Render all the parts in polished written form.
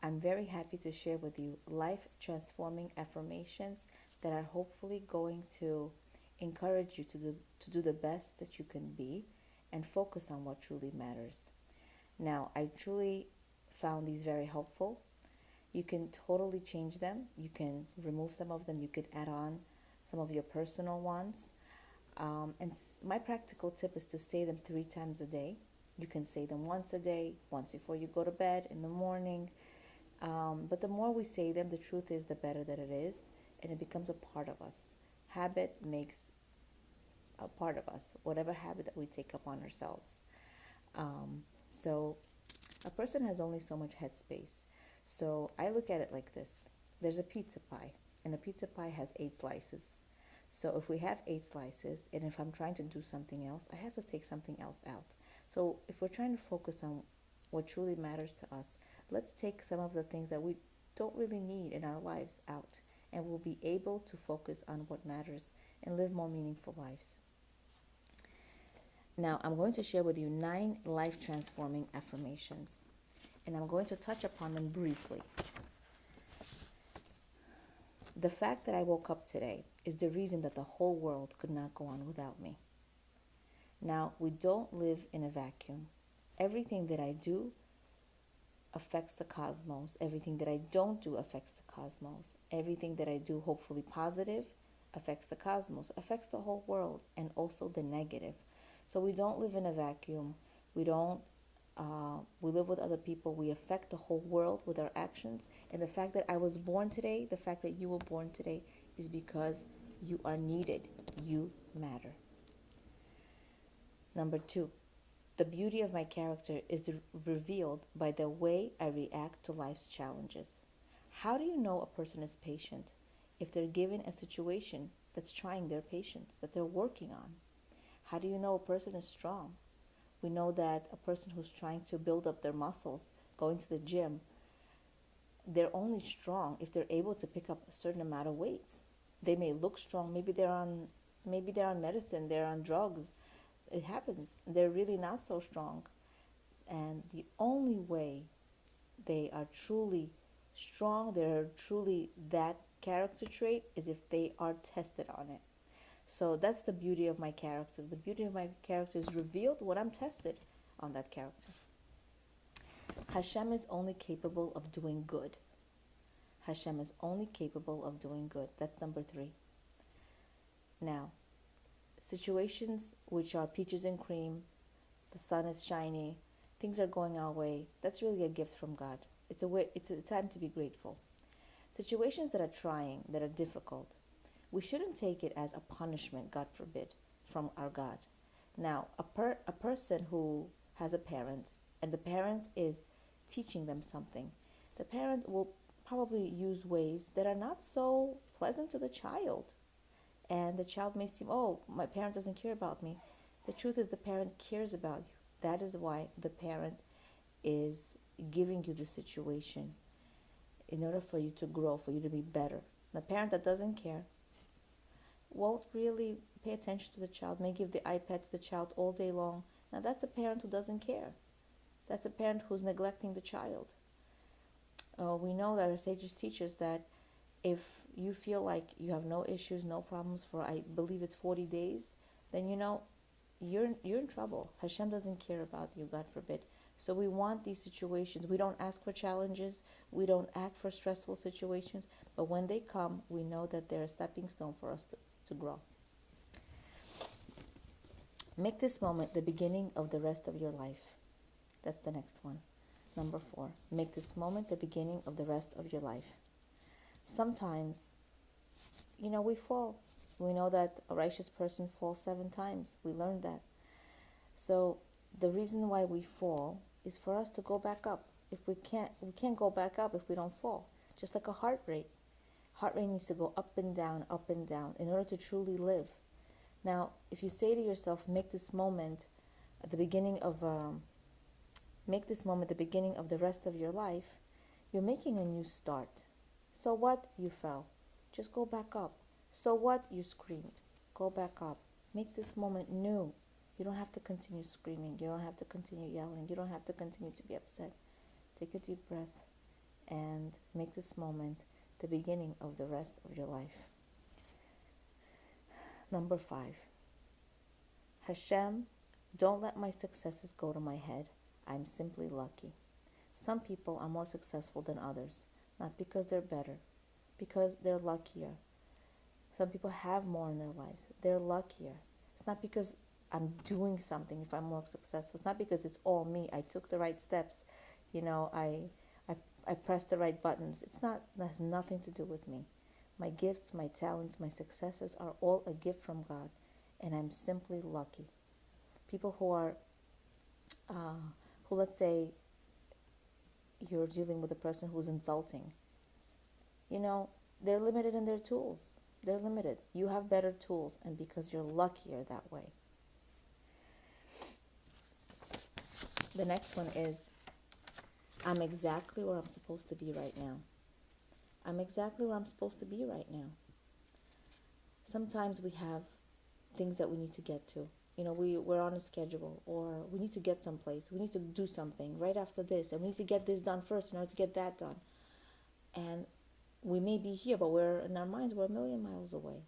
I'm very happy to share with you life transforming affirmations that are hopefully going to encourage you to do the best that you can be and focus on what truly matters. Now, I truly found these very helpful. You can totally change them. You can remove some of them. You could add on some of your personal ones. My practical tip is to say them 3 times a day. You can say them once a day, once before you go to bed, in the morning. But the more we say them, the truth is, the better that it is, and it becomes a part of us. Habit makes a part of us, whatever habit that we take upon ourselves. So a person has only so much headspace. So I look at it like this. There's a pizza pie, and a pizza pie has 8 slices. So if we have 8 slices, and if I'm trying to do something else, I have to take something else out. So if we're trying to focus on what truly matters to us, let's take some of the things that we don't really need in our lives out, and we'll be able to focus on what matters and live more meaningful lives. Now, I'm going to share with you 9 life transforming affirmations, and I'm going to touch upon them briefly. The fact that I woke up today is the reason that the whole world could not go on without me. Now, we don't live in a vacuum. Everything that I do affects the cosmos. Everything that I don't do affects the cosmos. Everything that I do, hopefully positive, affects the cosmos, affects the whole world, and also the negative. So we don't live in a vacuum. We don't. We live with other people. We affect the whole world with our actions. And the fact that I was born today, the fact that you were born today, is because you are needed. You matter. Number 2, the beauty of my character is revealed by the way I react to life's challenges. How do you know a person is patient if they're given a situation that's trying their patience, that they're working on? How do you know a person is strong? We know that a person who's trying to build up their muscles, going to the gym, they're only strong if they're able to pick up a certain amount of weights. They may look strong, maybe they're on medicine, they're on drugs. It happens. They're really not so strong. And the only way they are truly strong, they're truly that character trait, is if they are tested on it. So that's the beauty of my character. The beauty of my character is revealed when I'm tested on that character. Hashem is only capable of doing good. Hashem is only capable of doing good. That's number 3. Now, situations which are peaches and cream, the sun is shiny, things are going our way, that's really a gift from God. It's a time to be grateful. Situations that are trying, that are difficult, we shouldn't take it as a punishment, God forbid, from our God. Now, a person who has a parent, and the parent is teaching them something, the parent will probably use ways that are not so pleasant to the child. And the child may seem, oh, my parent doesn't care about me. The truth is, the parent cares about you. That is why the parent is giving you the situation in order for you to grow, for you to be better. The parent that doesn't care won't really pay attention to the child, may give the iPad to the child all day long. Now that's a parent who doesn't care. That's a parent who's neglecting the child. We know that our sages teach us that if you feel like you have no issues, no problems for, I believe it's 40 days, then you're in trouble. Hashem doesn't care about you, God forbid. So we want these situations. We don't ask for challenges. We don't act for stressful situations. But when they come, we know that they're a stepping stone for us to grow. Make this moment the beginning of the rest of your life. That's the next one. Number 4, make this moment the beginning of the rest of your life. Sometimes, we fall. We know that a righteous person falls 7 times. We learned that. So the reason why we fall is for us to go back up. If we can't go back up if we don't fall. Just like a heart rate. Heart rate needs to go up and down in order to truly live. Now, if you say to yourself, make this moment the beginning of the rest of your life, you're making a new start. So what? You fell. Just go back up. So what? You screamed. Go back up. Make this moment new. You don't have to continue screaming. You don't have to continue yelling. You don't have to continue to be upset. Take a deep breath and make this moment the beginning of the rest of your life. Number 5. Hashem, don't let my successes go to my head. I'm simply lucky. Some people are more successful than others, not because they're better, because they're luckier. Some people have more in their lives. They're luckier. It's not because I'm doing something if I'm more successful. It's not because it's all me. I took the right steps. I pressed the right buttons. That has nothing to do with me. My gifts, my talents, my successes are all a gift from God, and I'm simply lucky. People who let's say you're dealing with a person who's insulting, they're limited in their tools. They're limited. You have better tools, and because you're luckier that way. The next one is, I'm exactly where I'm supposed to be right now. I'm exactly where I'm supposed to be right now. Sometimes we have things that we need to get to. We're on a schedule, or we need to get someplace. We need to do something right after this, and we need to get this done first in order to get that done. And we may be here, but in our minds, we're a million miles away.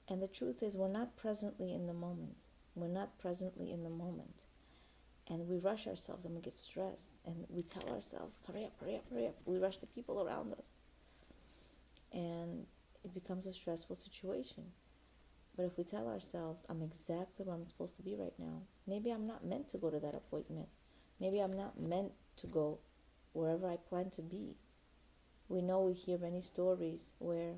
And the truth is, we're not presently in the moment. We're not presently in the moment. And we rush ourselves, and we get stressed, and we tell ourselves, hurry up, hurry up, hurry up. We rush the people around us. And it becomes a stressful situation. But if we tell ourselves, I'm exactly where I'm supposed to be right now, maybe I'm not meant to go to that appointment. Maybe I'm not meant to go wherever I plan to be. We hear many stories where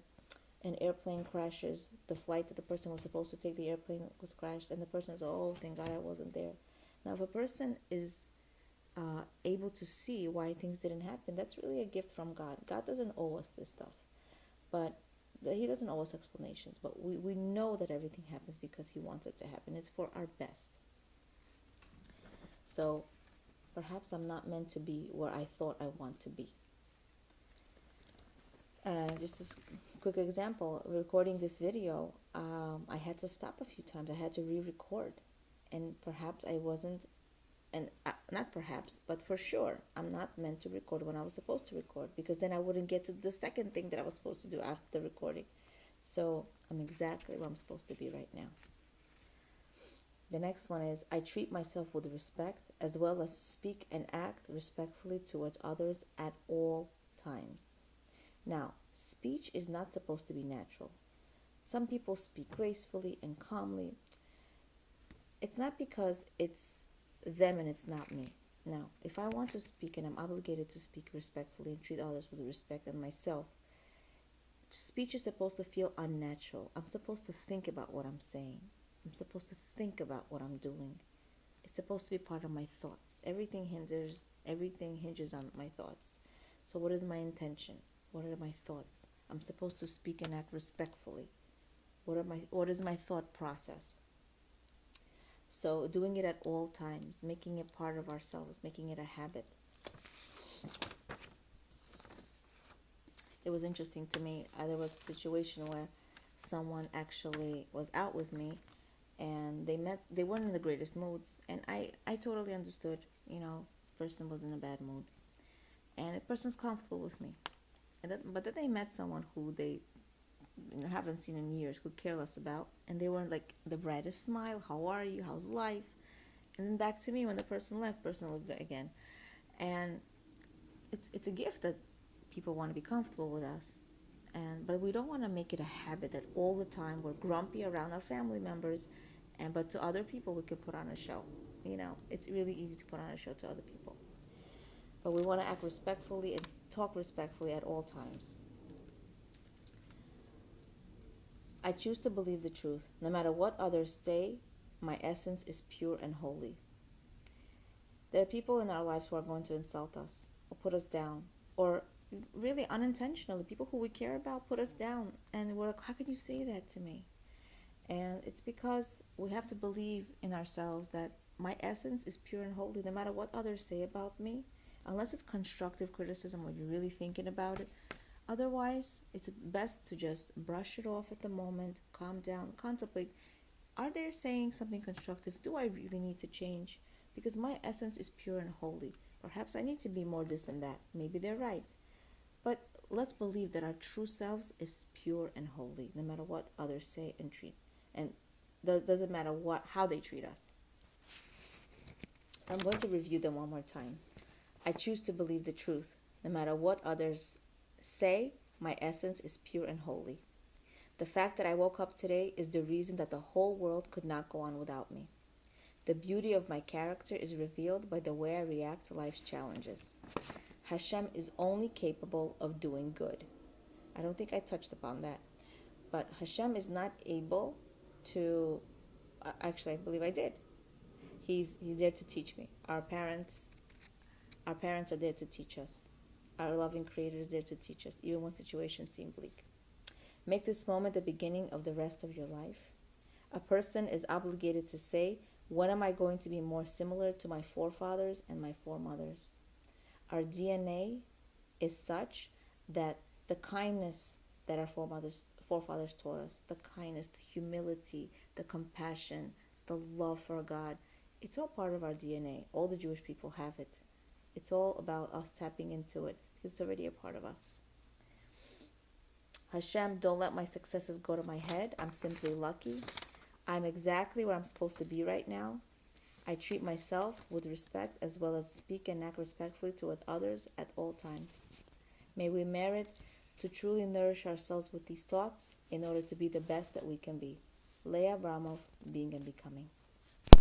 an airplane crashes, the flight that the person was supposed to take, the airplane was crashed, and the person is, oh, thank God I wasn't there. Now, if a person is able to see why things didn't happen, that's really a gift from God. God doesn't owe us this stuff, but He doesn't owe us explanations. But we know that everything happens because He wants it to happen. It's for our best. So perhaps I'm not meant to be where I thought I want to be. Just a quick example, recording this video, I had to stop a few times. I had to re-record. And perhaps I wasn't, and not perhaps, but for sure, I'm not meant to record when I was supposed to record, because then I wouldn't get to the second thing that I was supposed to do after the recording. So I'm exactly where I'm supposed to be right now. The next one is, I treat myself with respect, as well as speak and act respectfully towards others at all times. Now, speech is not supposed to be natural. Some people speak gracefully and calmly. It's not because it's them and it's not me. Now, if I want to speak and I'm obligated to speak respectfully and treat others with respect and myself, speech is supposed to feel unnatural. I'm supposed to think about what I'm saying. I'm supposed to think about what I'm doing. It's supposed to be part of my thoughts. Everything hinges on my thoughts. So what is my intention? What are my thoughts? I'm supposed to speak and act respectfully. What is my thought process? So doing it at all times, making it part of ourselves, making it a habit. It was interesting to me. There was a situation where someone actually was out with me, and they weren't in the greatest moods, and I totally understood, this person was in a bad mood, and the person's comfortable with me. But then they met someone who they haven't seen in years, could care less about, and they weren't like the brightest smile, how are you, how's life? And then back to me when the person left, person was there again. And it's a gift that people want to be comfortable with us, but we don't want to make it a habit that all the time we're grumpy around our family members, but to other people we can put on a show. It's really easy to put on a show to other people, but we want to act respectfully and talk respectfully at all times. I choose to believe the truth. No matter what others say, my essence is pure and holy. There are people in our lives who are going to insult us or put us down, or really unintentionally, people who we care about put us down, and we're like, how can you say that to me? And it's because we have to believe in ourselves that my essence is pure and holy, no matter what others say about me, unless it's constructive criticism or you're really thinking about it. Otherwise, it's best to just brush it off at the moment, calm down, contemplate. Are they saying something constructive? Do I really need to change? Because my essence is pure and holy. Perhaps I need to be more this and that. Maybe they're right. But let's believe that our true selves is pure and holy, no matter what others say and treat. And doesn't matter how they treat us. I'm going to review them one more time. I choose to believe the truth. No matter what others say, my essence is pure and holy. The fact that I woke up today is the reason that the whole world could not go on without me. The beauty of my character is revealed by the way I react to life's challenges. Hashem is only capable of doing good. I don't think I touched upon that. But Hashem is not able to, actually I believe I did. He's there to teach me. Our parents are there to teach us. Our loving Creator is there to teach us, even when situations seem bleak. Make this moment the beginning of the rest of your life. A person is obligated to say, when am I going to be more similar to my forefathers and my foremothers? Our DNA is such that the kindness that our forefathers taught us, the kindness, the humility, the compassion, the love for God, it's all part of our DNA. All the Jewish people have it. It's all about us tapping into it because it's already a part of us. Hashem, don't let my successes go to my head. I'm simply lucky. I'm exactly where I'm supposed to be right now. I treat myself with respect as well as speak and act respectfully toward others at all times. May we merit to truly nourish ourselves with these thoughts in order to be the best that we can be. Leah Abramov, Being and Becoming.